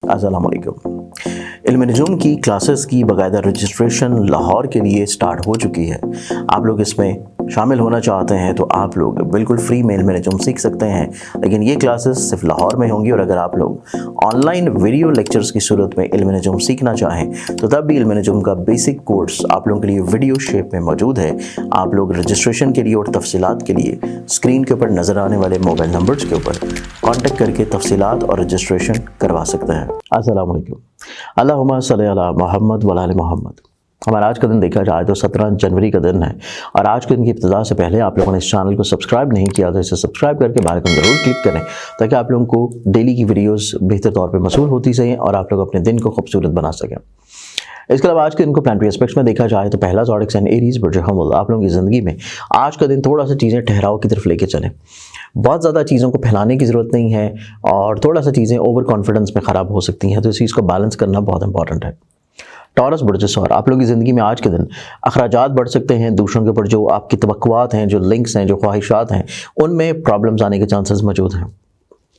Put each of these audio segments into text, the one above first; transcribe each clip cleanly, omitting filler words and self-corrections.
अस्सलाम वालेकुम। इल्म नजूम की क्लासेस की बाकायदा रजिस्ट्रेशन लाहौर के लिए स्टार्ट हो चुकी है। आप लोग इसमें शामिल होना चाहते हैं तो आप लोग बिल्कुल फ्री में इल्म नजूम सीख सकते हैं, लेकिन ये क्लासेस सिर्फ लाहौर में होंगी। और अगर आप लोग ऑनलाइन वीडियो लेक्चर्स की सूरत में इल्म नजूम सीखना चाहें तो तब भी इल्म नजूम का बेसिक कोर्स आप लोगों के लिए वीडियो शेप में मौजूद है। आप लोग रजिस्ट्रेशन के लिए और तफसीलात के लिए स्क्रीन के ऊपर नज़र आने वाले मोबाइल नंबर्स के ऊपर कॉन्टेक्ट करके तफसीलात और रजिस्ट्रेशन करवा सकते हैं। अस्सलाम वालेकुम। अल्लाहुम्मा सल्ली अला मुहम्मद व आले मुहम्मद। हमारा आज का दिन देखा जाए तो 17 जनवरी का दिन है और आज के दिन की इब्तिदा से पहले आप लोगों ने इस चैनल को सब्सक्राइब नहीं किया तो इसे सब्सक्राइब करके बेल आइकन जरूर क्लिक करें ताकि आप लोगों को डेली की वीडियोस बेहतर तौर पे मसूल होती सकें और आप लोग अपने दिन को खूबसूरत बना सकें। इसके अलावा आज के दिन को प्लानिटरी एस्पेक्ट्स में देखा जाए तो पहला ज़ोडिक साइन एरीज बुर्ज हमल। आप लोगों की ज़िंदगी में आज का दिन थोड़ा सा चीज़ें ठहराव की तरफ लेके चलें। बहुत ज़्यादा चीज़ों को फैलाने की ज़रूरत नहीं है और थोड़ा सा चीज़ें ओवर कॉन्फिडेंस में ख़राब हो सकती हैं, तो इस चीज़ को बैलेंस करना बहुत इंपॉर्टेंट है। टॉरस बुर्ज सौर। आप लोगों की ज़िंदगी में आज के दिन अखराजात बढ़ सकते हैं। दूसरों के ऊपर जो आपकी तवक्कुआत हैं, जो लिंक्स हैं, जो ख्वाहिशात हैं, उनमें प्रॉब्लम्स आने के चांसेस मौजूद हैं।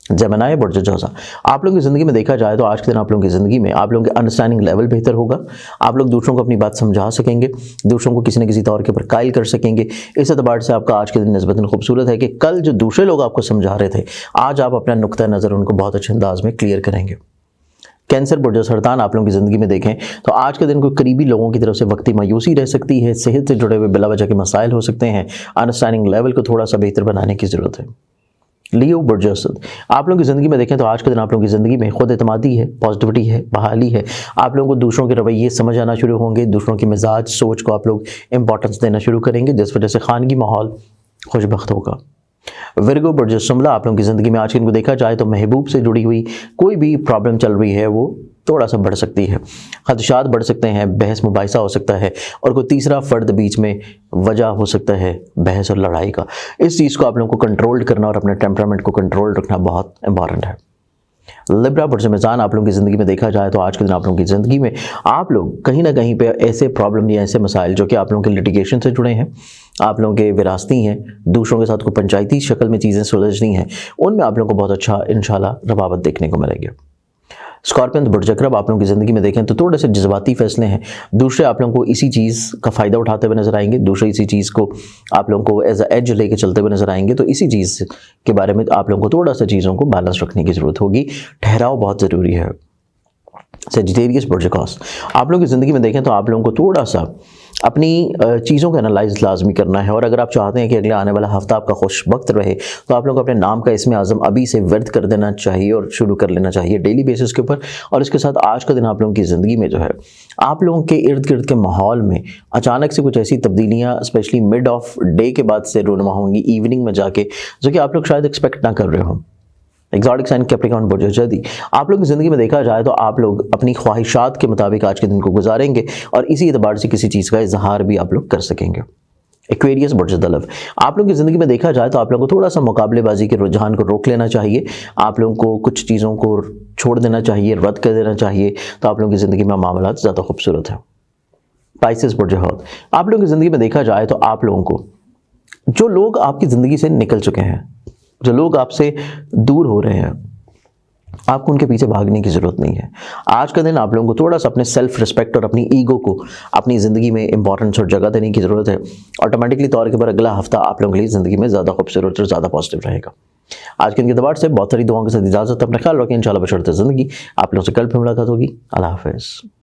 जेमिनी बुर्ज जोज़ा। आप लोगों की ज़िंदगी में देखा जाए तो आज के दिन आप लोगों की ज़िंदगी में आप लोगों के अंडरस्टैंडिंग लेवल बेहतर होगा। आप लोग दूसरों को अपनी बात समझा सकेंगे, दूसरों को किसी न किसी तौर के ऊपर कायल कर सकेंगे। इस एतबार से आपका आज के दिन निस्बतन खूबसूरत है कि कल जो दूसरे लोग आपको समझा रहे थे, आज आप अपना नुक्ता नज़र उनको बहुत अच्छे अंदाज में क्लियर करेंगे। कैंसर बुर्ज सरतान। आप लोगों की ज़िंदगी में देखें तो आज के दिन को करीबी लोगों की तरफ से वक्ती मायूसी रह सकती है। सेहत से जुड़े हुए बिला वजह के मसाइल हो सकते हैं। अंडरस्टैंडिंग लेवल को थोड़ा सा बेहतर बनाने की ज़रूरत है। लियो बुर्ज असद। आप लोगों की ज़िंदगी में देखें तो आज के दिन आप लोगों की ज़िंदगी में खुद एतमादी है, पॉजिटिविटी है, बहाली है। आप लोगों को दूसरों के रवैये समझ आना शुरू होंगे, दूसरों की मिजाज सोच को आप लोग इंपॉर्टेंस देना शुरू करेंगे, जिस वजह से खानगी माहौल खुशबख्त होगा। विर्गो बुर्ज शुमला। आप लोगों की ज़िंदगी में आज के दिन को देखा जाए तो महबूब से जुड़ी हुई कोई भी प्रॉब्लम चल रही है वो थोड़ा सा बढ़ सकती है। खदशात बढ़ सकते हैं, बहस मुबाहिसा हो सकता है और कोई तीसरा फ़र्द बीच में वजह हो सकता है बहस और लड़ाई का। इस चीज़ को आप लोगों को कंट्रोल करना और अपने टेम्परामेंट को कंट्रोल रखना बहुत इंपॉर्टेंट है। लिब्रा बुर्ज मीज़ान। आप लोगों की ज़िंदगी में देखा जाए तो आज के दिन आप लोगों की ज़िंदगी में आप लोग कहीं ना कहीं पे ऐसे प्रॉब्लम या ऐसे मसाइल जो कि आप लोगों के लिटिगेशन से जुड़े हैं, आप लोगों के विरासती हैं, दूसरों के साथ कोई पंचायती शक्ल में चीज़ें सुलझनी हैं, उनमें आप लोगों को बहुत अच्छा इंशाल्लाह रवाबत देखने को मिलेगी। स्कॉर्पियन बुर्ज अक़रब। आप लोगों की ज़िंदगी में देखें तो थोड़े से जज्बाती फैसले हैं। दूसरे आप लोगों को इसी चीज़ का फ़ायदा उठाते हुए नजर आएंगे, दूसरे इसी चीज़ को आप लोगों को एज अ एज लेके चलते हुए नजर आएंगे। तो इसी चीज़ के बारे में आप लोगों को थोड़ा सा चीज़ों को बैलेंस रखने की ज़रूरत होगी। ठहराव बहुत ज़रूरी है। सेजिटेरियस बुर्ज कौस। आप लोगों की ज़िंदगी में देखें तो आप लोगों को थोड़ा सा अपनी चीज़ों का एनालाइज लाजमी करना है और अगर आप चाहते हैं कि अगला आने वाला हफ्ता आपका खुश वक्त रहे तो आप लोगों को अपने नाम का इसमें आज़म अभी से वर्द कर देना चाहिए और शुरू कर लेना चाहिए डेली बेसिस के ऊपर। और इसके साथ आज का दिन आप लोगों की ज़िंदगी में जो है आप लोगों के इर्द गिर्द के माहौल में अचानक से कुछ ऐसी तब्दीलियाँ स्पेशली मिड ऑफ डे के बाद से रूनुमा होंगी, इवनिंग में जाके, जो कि आप लोग शायद एक्सपेक्ट ना कर रहे हो। एक्सोटिक साइन कैप्रिकॉर्न बुर्ज जदी। आप लोग की ज़िंदगी में देखा जाए तो आप लोग अपनी ख्वाहिशात के मुताबिक आज के दिन को गुजारेंगे और इसी एतबार से किसी चीज़ का इजहार भी आप लोग कर सकेंगे। एक्वेरियस बुर्ज दलव। आप लोगों की ज़िंदगी में देखा जाए तो आप लोगों को थोड़ा सा मुकाबलेबाजी के रुझान को रोक लेना चाहिए। आप लोगों को कुछ चीज़ों को छोड़ देना चाहिए, रद्द कर देना चाहिए, तो आप लोगों की ज़िंदगी में मामलात ज़्यादा खूबसूरत है। पाइसेस बुर्ज हौत। आप लोगों की ज़िंदगी में देखा जाए तो आप लोगों को जो लोग आपकी ज़िंदगी से निकल चुके हैं, जो लोग आपसे दूर हो रहे हैं, आपको उनके पीछे भागने की ज़रूरत नहीं है। आज का दिन आप लोगों को थोड़ा सा अपने सेल्फ रिस्पेक्ट और अपनी ईगो को अपनी ज़िंदगी में इंपॉर्टेंस और जगह देने की ज़रूरत है। ऑटोमेटिकली तौर के पर अगला हफ्ता आप लोगों के लिए ज़िंदगी में ज़्यादा खूबसूरत और ज़्यादा पॉजिटिव रहेगा। आज के दिन के दबार से बहुत सारी दुआओं के साथ इजाज़त। अपना ख्याल रखें। इंशाल्लाह बशर्ते ज़िंदगी। आप लोगों से कल फिर मुलाकात होगी। अल्लाह हाफ़िज़।